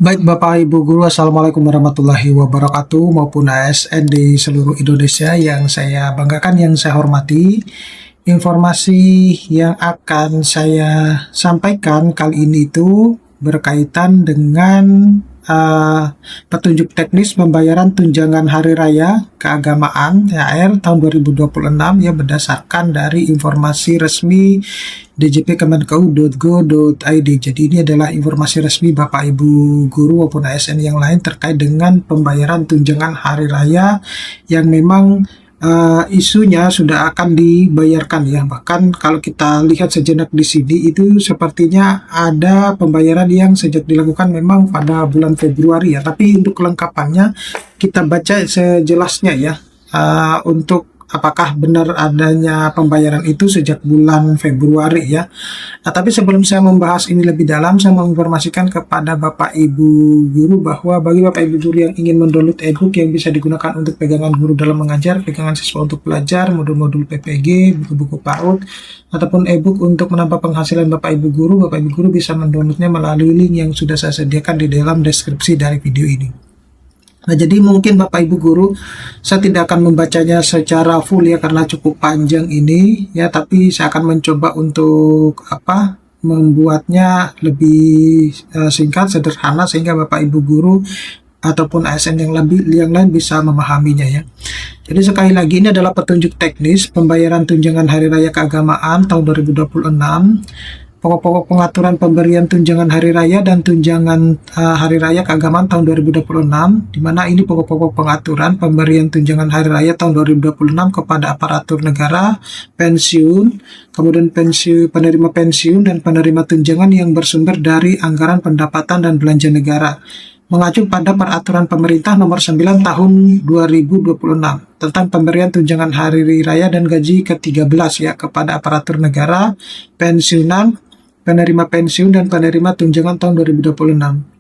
Baik Bapak Ibu Guru, Assalamualaikum warahmatullahi wabarakatuh maupun ASN di seluruh Indonesia yang saya banggakan, yang saya hormati. Informasi yang akan saya sampaikan kali ini itu berkaitan dengan petunjuk teknis pembayaran tunjangan hari raya keagamaan THR tahun 2026 ya, berdasarkan dari informasi resmi djp.kemenkeu.go.id. Jadi ini adalah informasi resmi Bapak Ibu Guru maupun ASN yang lain terkait dengan pembayaran tunjangan hari raya yang memang isunya sudah akan dibayarkan ya. Bahkan kalau kita lihat sejenak di sini, itu sepertinya ada pembayaran yang sejak dilakukan memang pada bulan Februari ya. Tapi untuk kelengkapannya kita baca sejelasnya ya, untuk apakah benar adanya pembayaran itu sejak bulan Februari ya. Nah, tapi sebelum saya membahas ini lebih dalam, saya menginformasikan kepada Bapak Ibu Guru bahwa bagi Bapak Ibu Guru yang ingin mendownload e-book yang bisa digunakan untuk pegangan guru dalam mengajar, pegangan siswa untuk belajar, modul-modul PPG, buku-buku PAUD, ataupun e-book untuk menambah penghasilan Bapak Ibu Guru bisa mendownloadnya melalui link yang sudah saya sediakan di dalam deskripsi dari video ini. Nah, jadi mungkin Bapak Ibu Guru, saya tidak akan membacanya secara full ya karena cukup panjang ini ya, tapi saya akan mencoba untuk membuatnya lebih singkat, sederhana, sehingga Bapak Ibu Guru ataupun ASN yang lain bisa memahaminya ya. Jadi sekali lagi, ini adalah petunjuk teknis pembayaran tunjangan hari raya keagamaan tahun 2026. Pokok-pokok pengaturan pemberian tunjangan hari raya dan tunjangan hari raya keagamaan tahun 2026, di mana ini pokok-pokok pengaturan pemberian tunjangan hari raya tahun 2026 kepada aparatur negara, pensiun, kemudian penerima pensiun dan penerima tunjangan yang bersumber dari anggaran pendapatan dan belanja negara, mengacu pada peraturan pemerintah nomor 9 tahun 2026 tentang pemberian tunjangan hari raya dan gaji ke-13 ya kepada aparatur negara, pensiunan, penerima pensiun dan penerima tunjangan tahun 2026,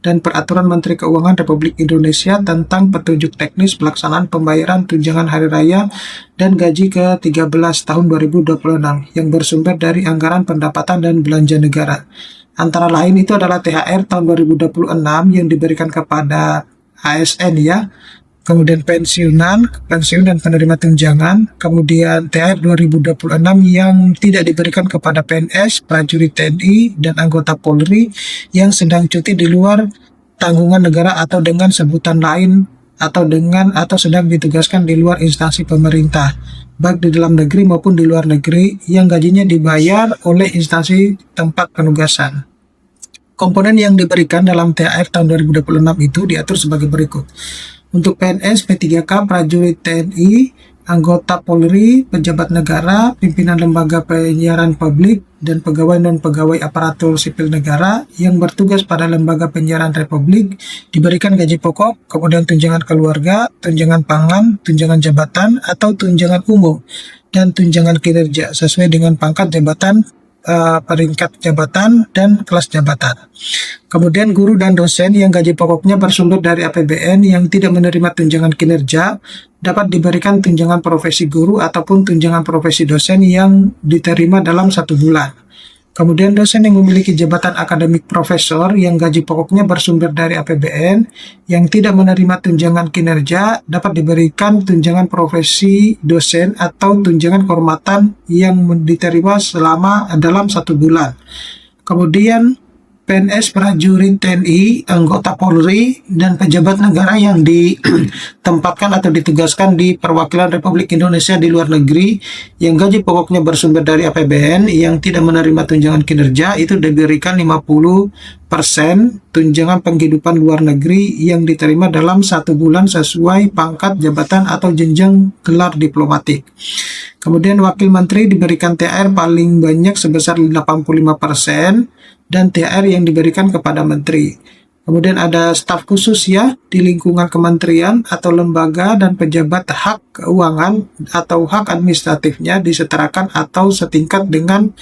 dan Peraturan Menteri Keuangan Republik Indonesia tentang petunjuk teknis pelaksanaan pembayaran tunjangan hari raya dan gaji ke-13 tahun 2026 yang bersumber dari anggaran pendapatan dan belanja negara. Antara lain itu adalah THR tahun 2026 yang diberikan kepada ASN ya, kemudian pensiun dan penerima tunjangan, kemudian THR 2026 yang tidak diberikan kepada PNS, prajurit TNI, dan anggota Polri yang sedang cuti di luar tanggungan negara atau dengan sebutan lain atau sedang ditugaskan di luar instansi pemerintah, baik di dalam negeri maupun di luar negeri, yang gajinya dibayar oleh instansi tempat penugasan. Komponen yang diberikan dalam THR tahun 2026 itu diatur sebagai berikut. Untuk PNS, P3K, prajurit TNI, anggota Polri, pejabat negara, pimpinan lembaga penyiaran publik, dan pegawai non-pegawai aparatur sipil negara yang bertugas pada lembaga penyiaran Republik diberikan gaji pokok, kemudian tunjangan keluarga, tunjangan pangan, tunjangan jabatan atau tunjangan umum, dan tunjangan kinerja sesuai dengan pangkat jabatan, peringkat jabatan, dan kelas jabatan. Kemudian guru dan dosen yang gaji pokoknya bersumber dari APBN yang tidak menerima tunjangan kinerja dapat diberikan tunjangan profesi guru ataupun tunjangan profesi dosen yang diterima dalam 1 bulan. Kemudian dosen yang memiliki jabatan akademik profesor yang gaji pokoknya bersumber dari APBN yang tidak menerima tunjangan kinerja dapat diberikan tunjangan profesi dosen atau tunjangan kehormatan yang diterima dalam 1 bulan. Kemudian PNS, prajurit TNI, anggota Polri, dan pejabat negara yang ditempatkan atau ditugaskan di perwakilan Republik Indonesia di luar negeri yang gaji pokoknya bersumber dari APBN yang tidak menerima tunjangan kinerja itu diberikan 50% tunjangan penghidupan luar negeri yang diterima dalam 1 bulan sesuai pangkat jabatan atau jenjang gelar diplomatik. Kemudian wakil menteri diberikan THR paling banyak sebesar 85% dan THR yang diberikan kepada menteri. Kemudian ada staf khusus ya di lingkungan kementerian atau lembaga dan pejabat hak keuangan atau hak administratifnya disetarakan atau setingkat dengan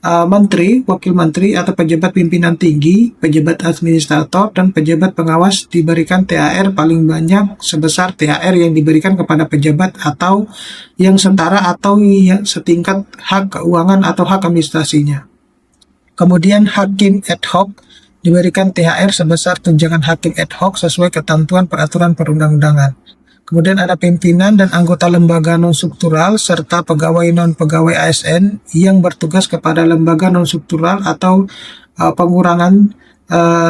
menteri, wakil menteri atau pejabat pimpinan tinggi, pejabat administrator, dan pejabat pengawas diberikan THR paling banyak sebesar THR yang diberikan kepada pejabat atau yang setara atau yang setingkat hak keuangan atau hak administrasinya. Kemudian hakim ad hoc diberikan THR sebesar tunjangan hakim ad hoc sesuai ketentuan peraturan perundang-undangan. Kemudian ada pimpinan dan anggota lembaga non-struktural serta pegawai non-pegawai ASN yang bertugas kepada lembaga non-struktural atau pengurangan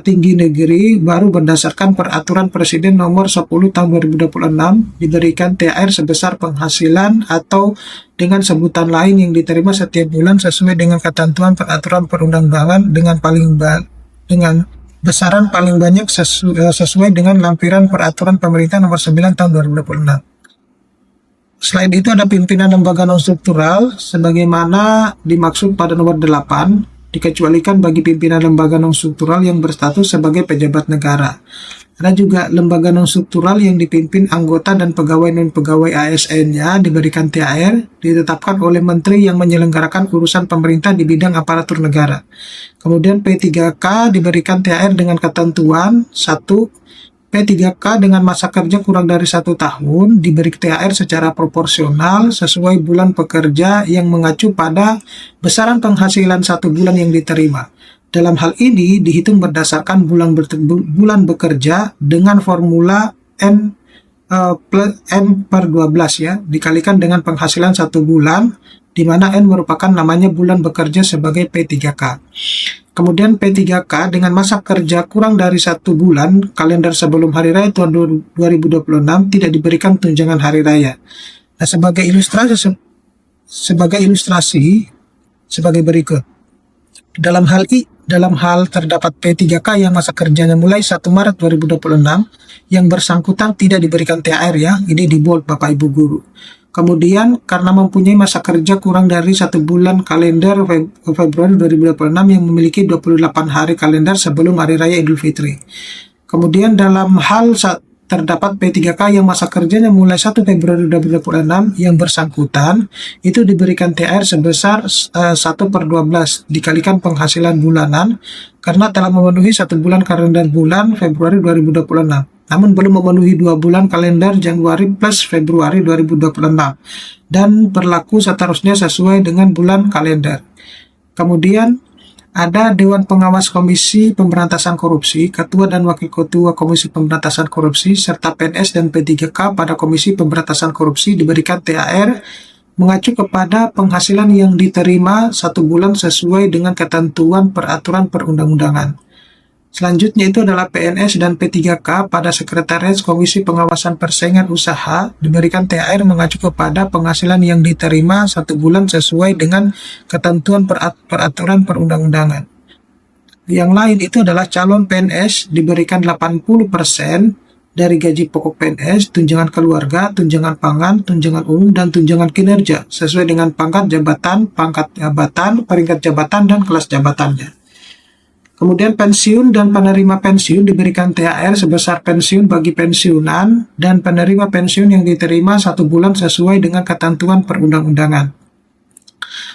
tinggi negeri baru berdasarkan peraturan Presiden nomor 10 tahun 2026 diberikan THR sebesar penghasilan atau dengan sebutan lain yang diterima setiap bulan sesuai dengan ketentuan peraturan perundang-undangan dengan besaran paling banyak sesuai dengan lampiran peraturan pemerintah nomor 9 tahun 2026. Selain itu ada pimpinan lembaga non-struktural sebagaimana dimaksud pada nomor 8, dikecualikan bagi pimpinan lembaga non-struktural yang berstatus sebagai pejabat negara. Ada juga lembaga non-struktural yang dipimpin anggota dan pegawai non-pegawai ASN-nya diberikan THR ditetapkan oleh menteri yang menyelenggarakan urusan pemerintah di bidang aparatur negara. Kemudian P3K diberikan THR dengan ketentuan 1. P3K dengan masa kerja kurang dari 1 tahun diberi THR secara proporsional sesuai bulan pekerja yang mengacu pada besaran penghasilan 1 bulan yang diterima. Dalam hal ini dihitung berdasarkan bulan bekerja dengan formula N per 12 ya, dikalikan dengan penghasilan 1 bulan, di mana N merupakan namanya bulan bekerja sebagai P3K. Kemudian P3K dengan masa kerja kurang dari 1 bulan kalender sebelum Hari Raya tahun 2026 tidak diberikan tunjangan Hari Raya. Nah, sebagai ilustrasi sebagai berikut. Dalam hal terdapat P3K yang masa kerjanya mulai 1 Maret 2026 yang bersangkutan tidak diberikan THR ya, ini di bold Bapak Ibu Guru. Kemudian karena mempunyai masa kerja kurang dari 1 bulan kalender Februari 2026 yang memiliki 28 hari kalender sebelum Hari Raya Idul Fitri. Kemudian dalam hal terdapat P3K yang masa kerjanya mulai 1 Februari 2026 yang bersangkutan itu diberikan THR sebesar 1/12 dikalikan penghasilan bulanan karena telah memenuhi 1 bulan kalender bulan Februari 2026 namun belum memenuhi 2 bulan kalender Januari plus Februari 2026 dan berlaku seterusnya sesuai dengan bulan kalender. Kemudian ada Dewan Pengawas Komisi Pemberantasan Korupsi, Ketua dan Wakil Ketua Komisi Pemberantasan Korupsi, serta PNS dan P3K pada Komisi Pemberantasan Korupsi diberikan THR mengacu kepada penghasilan yang diterima 1 bulan sesuai dengan ketentuan peraturan perundang-undangan. Selanjutnya itu adalah PNS dan P3K pada Sekretariat Komisi Pengawasan Persaingan Usaha diberikan THR mengacu kepada penghasilan yang diterima 1 bulan sesuai dengan ketentuan peraturan perundang-undangan. Yang lain itu adalah calon PNS diberikan 80% dari gaji pokok PNS, tunjangan keluarga, tunjangan pangan, tunjangan umum, dan tunjangan kinerja sesuai dengan pangkat jabatan, peringkat jabatan, dan kelas jabatannya. Kemudian pensiun dan penerima pensiun diberikan THR sebesar pensiun bagi pensiunan dan penerima pensiun yang diterima 1 bulan sesuai dengan ketentuan perundang-undangan.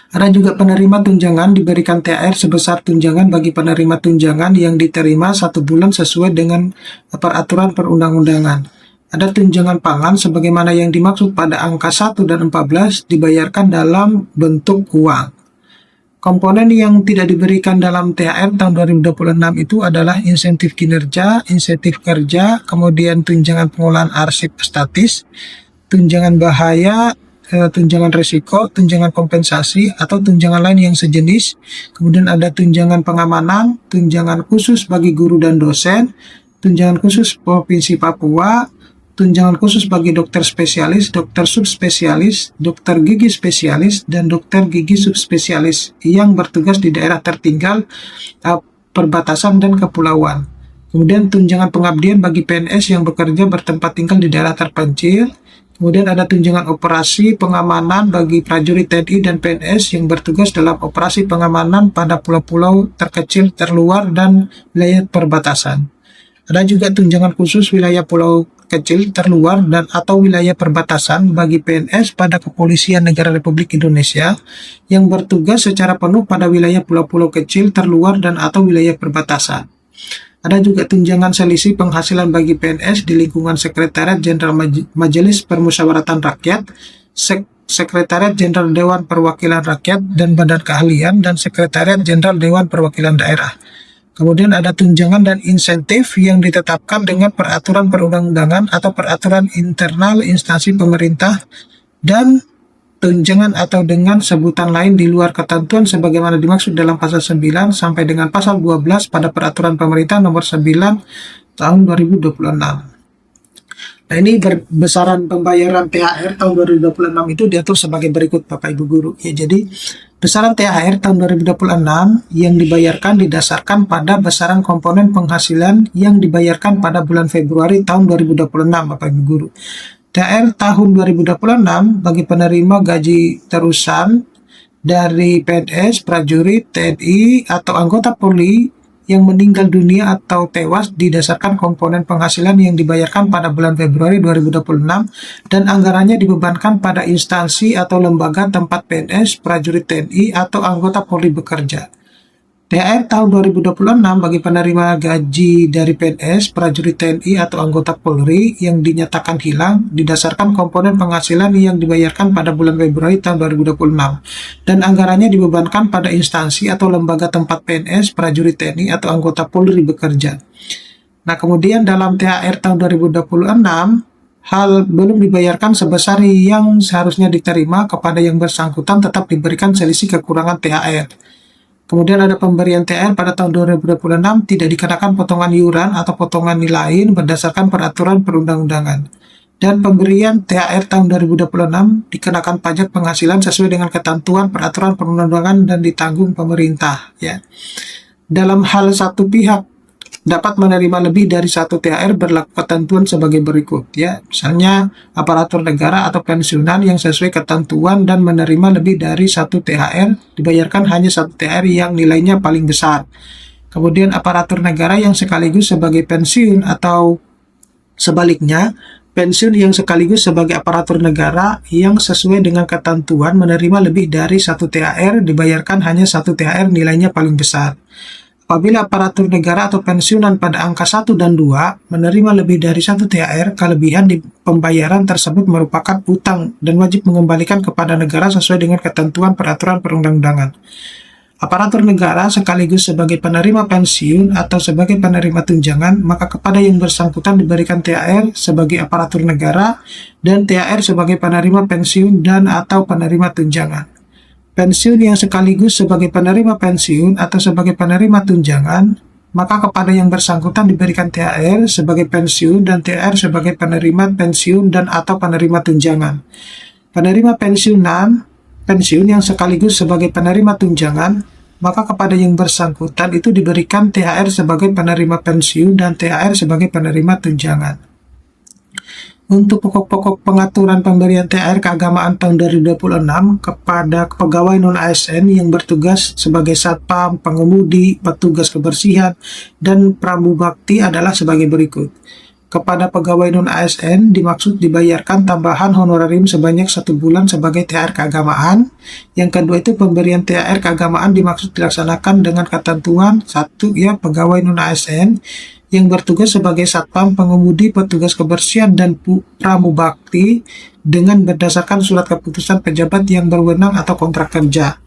Ada juga penerima tunjangan diberikan THR sebesar tunjangan bagi penerima tunjangan yang diterima 1 bulan sesuai dengan peraturan perundang-undangan. Ada tunjangan pangan sebagaimana yang dimaksud pada angka 1 dan 14 dibayarkan dalam bentuk uang. Komponen yang tidak diberikan dalam THR tahun 2026 itu adalah insentif kinerja, insentif kerja, kemudian tunjangan pengolahan arsip statis, tunjangan bahaya, tunjangan risiko, tunjangan kompensasi, atau tunjangan lain yang sejenis. Kemudian ada tunjangan pengamanan, tunjangan khusus bagi guru dan dosen, tunjangan khusus Provinsi Papua, tunjangan khusus bagi dokter spesialis, dokter subspesialis, dokter gigi spesialis, dan dokter gigi subspesialis yang bertugas di daerah tertinggal, perbatasan, dan kepulauan. Kemudian tunjangan pengabdian bagi PNS yang bekerja bertempat tinggal di daerah terpencil. Kemudian ada tunjangan operasi pengamanan bagi prajurit TNI dan PNS yang bertugas dalam operasi pengamanan pada pulau-pulau terkecil, terluar, dan wilayah perbatasan. Ada juga tunjangan khusus wilayah pulau kecil, terluar, dan atau wilayah perbatasan bagi PNS pada Kepolisian Negara Republik Indonesia yang bertugas secara penuh pada wilayah pulau-pulau kecil, terluar, dan atau wilayah perbatasan. Ada juga tunjangan selisih penghasilan bagi PNS di lingkungan Sekretariat Jenderal Majelis Permusyawaratan Rakyat, Sekretariat Jenderal Dewan Perwakilan Rakyat dan Badan Keahlian, dan Sekretariat Jenderal Dewan Perwakilan Daerah. Kemudian ada tunjangan dan insentif yang ditetapkan dengan peraturan perundang-undangan atau peraturan internal instansi pemerintah, dan tunjangan atau dengan sebutan lain di luar ketentuan sebagaimana dimaksud dalam pasal 9 sampai dengan pasal 12 pada peraturan pemerintah nomor 9 tahun 2026. Nah, ini besaran pembayaran THR tahun 2026 itu diatur sebagai berikut Bapak Ibu Guru. Ya, jadi besaran THR tahun 2026 yang dibayarkan didasarkan pada besaran komponen penghasilan yang dibayarkan pada bulan Februari tahun 2026 Bapak Ibu Guru. THR tahun 2026 bagi penerima gaji terusan dari PNS, prajurit, TNI, atau anggota Polri yang meninggal dunia atau tewas didasarkan komponen penghasilan yang dibayarkan pada bulan Februari 2026 dan anggarannya dibebankan pada instansi atau lembaga tempat PNS, prajurit TNI, atau anggota Polri bekerja. THR tahun 2026 bagi penerima gaji dari PNS, prajurit TNI, atau anggota Polri yang dinyatakan hilang didasarkan komponen penghasilan yang dibayarkan pada bulan Februari tahun 2026 dan anggarannya dibebankan pada instansi atau lembaga tempat PNS, prajurit TNI, atau anggota Polri bekerja. Nah, kemudian dalam THR tahun 2026 hal belum dibayarkan sebesar yang seharusnya diterima kepada yang bersangkutan tetap diberikan selisih kekurangan THR. Kemudian ada pemberian THR pada tahun 2026 tidak dikenakan potongan iuran atau potongan lain berdasarkan peraturan perundang-undangan. Dan pemberian THR tahun 2026 dikenakan pajak penghasilan sesuai dengan ketentuan peraturan perundang-undangan dan ditanggung pemerintah. Ya. Dalam hal satu pihak dapat menerima lebih dari satu THR berlaku ketentuan sebagai berikut, ya. Misalnya aparatur negara atau pensiunan yang sesuai ketentuan dan menerima lebih dari satu THR dibayarkan hanya satu THR yang nilainya paling besar. Kemudian aparatur negara yang sekaligus sebagai pensiun atau sebaliknya pensiun yang sekaligus sebagai aparatur negara yang sesuai dengan ketentuan menerima lebih dari satu THR dibayarkan hanya satu THR nilainya paling besar. Apabila aparatur negara atau pensiunan pada angka 1 dan 2 menerima lebih dari 1 THR, kelebihan di pembayaran tersebut merupakan utang dan wajib mengembalikan kepada negara sesuai dengan ketentuan peraturan perundang-undangan. Aparatur negara sekaligus sebagai penerima pensiun atau sebagai penerima tunjangan, maka kepada yang bersangkutan diberikan THR sebagai aparatur negara dan THR sebagai penerima pensiun dan atau penerima tunjangan. Pensiun yang sekaligus sebagai penerima pensiun atau sebagai penerima tunjangan, maka kepada yang bersangkutan diberikan THR sebagai pensiun dan THR sebagai penerima pensiun dan atau penerima tunjangan. Penerima pensiun yang sekaligus sebagai penerima tunjangan, maka kepada yang bersangkutan itu diberikan THR sebagai penerima pensiun dan THR sebagai penerima tunjangan. Untuk pokok-pokok pengaturan pemberian THR keagamaan tahun 2026 kepada pegawai non-ASN yang bertugas sebagai satpam, pengemudi, petugas kebersihan, dan pramubakti adalah sebagai berikut. Kepada pegawai non-ASN dimaksud dibayarkan tambahan honorarium sebanyak 1 bulan sebagai THR keagamaan. Yang kedua itu pemberian THR keagamaan dimaksud dilaksanakan dengan ketentuan 1 ya pegawai non-ASN yang bertugas sebagai satpam, pengemudi, petugas kebersihan, dan pramubakti dengan berdasarkan surat keputusan pejabat yang berwenang atau kontrak kerja.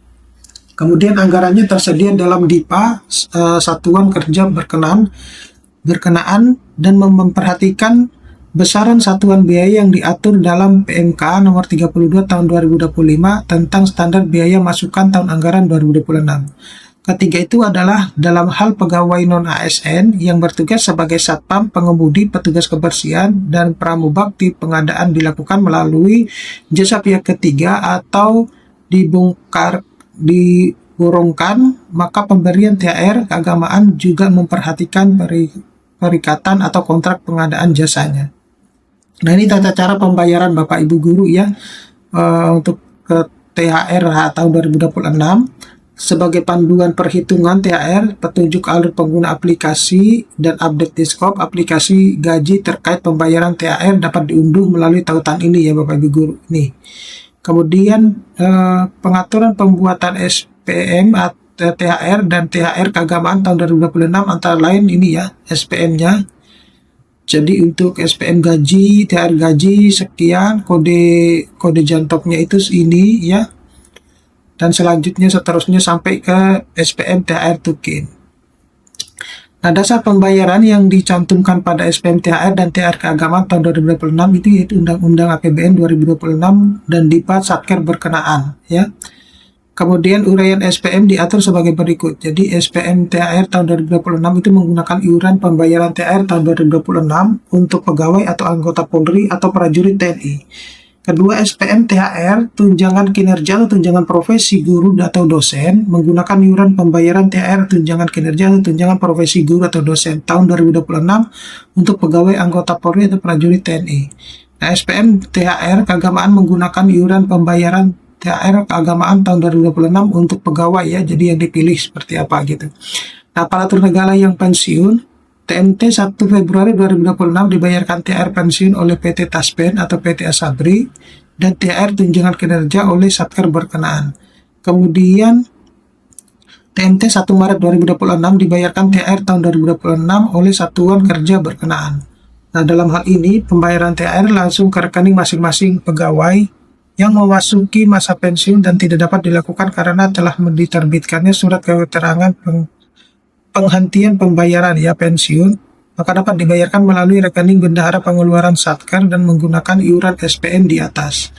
Kemudian anggarannya tersedia dalam DIPA satuan kerja berkenaan dan memperhatikan besaran satuan biaya yang diatur dalam PMK nomor 32 tahun 2025 tentang standar biaya masukan tahun anggaran 2026. Ketiga itu adalah dalam hal pegawai non-ASN yang bertugas sebagai satpam, pengemudi, petugas kebersihan, dan pramubakti pengadaan dilakukan melalui jasa pihak ketiga atau diborongkan, maka pemberian THR keagamaan juga memperhatikan perikatan atau kontrak pengadaan jasanya. Nah, ini tata cara pembayaran Bapak Ibu Guru ya untuk ke THR tahun 2026. Sebagai panduan perhitungan THR, petunjuk alur pengguna aplikasi, dan update diskop aplikasi gaji terkait pembayaran THR dapat diunduh melalui tautan ini ya Bapak Ibu Guru. Nih. Kemudian pengaturan pembuatan SPM THR dan THR keagamaan tahun 2026 antara lain ini ya SPM-nya. Jadi untuk SPM gaji, THR gaji sekian, kode jantoknya itu ini ya. Dan selanjutnya seterusnya sampai ke SPM THR Tukin. Nah, dasar pembayaran yang dicantumkan pada SPM THR dan THR keagamaan tahun 2026 itu yaitu Undang-Undang APBN 2026 dan DIPA Satker berkenaan, ya. Kemudian uraian SPM diatur sebagai berikut. Jadi SPM THR tahun 2026 itu menggunakan iuran pembayaran THR tahun 2026 untuk pegawai atau anggota Polri atau prajurit TNI. Kedua, SPM THR tunjangan kinerja atau tunjangan profesi guru atau dosen menggunakan iuran pembayaran THR tunjangan kinerja atau tunjangan profesi guru atau dosen tahun 2026 untuk pegawai anggota Polri atau prajurit TNI. Nah, SPM THR keagamaan menggunakan iuran pembayaran THR keagamaan tahun 2026 untuk pegawai, ya, jadi yang dipilih seperti apa gitu. Nah, aparatur negara yang pensiun TMT 1 Februari 2026 dibayarkan THR pensiun oleh PT Taspen atau PT Asabri dan THR tunjangan kinerja oleh Satker berkenaan. Kemudian TMT 1 Maret 2026 dibayarkan THR tahun 2026 oleh satuan kerja berkenaan. Nah, dalam hal ini pembayaran THR langsung ke rekening masing-masing pegawai yang memasuki masa pensiun dan tidak dapat dilakukan karena telah diterbitkannya surat keterangan penghentian pembayaran, ya, pensiun, maka dapat dibayarkan melalui rekening bendahara pengeluaran Satker dan menggunakan iuran SPM di atas.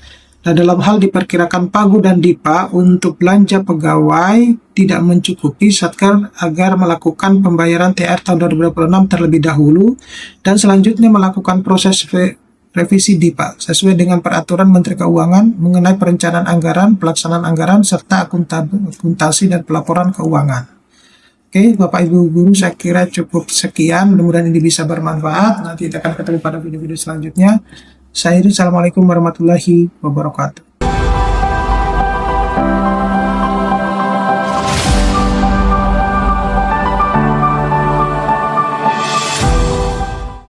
Nah, dalam hal diperkirakan pagu dan dipa untuk belanja pegawai tidak mencukupi, Satker agar melakukan pembayaran THR tahun 2026 terlebih dahulu dan selanjutnya melakukan proses revisi DIPA sesuai dengan peraturan Menteri Keuangan mengenai perencanaan anggaran, pelaksanaan anggaran, serta akuntansi dan pelaporan keuangan. Oke, Bapak Ibu Guru, saya kira cukup sekian. Mudah-mudahan ini bisa bermanfaat. Nanti kita akan ketemu pada video-video selanjutnya. Saya Assalamualaikum warahmatullahi wabarakatuh.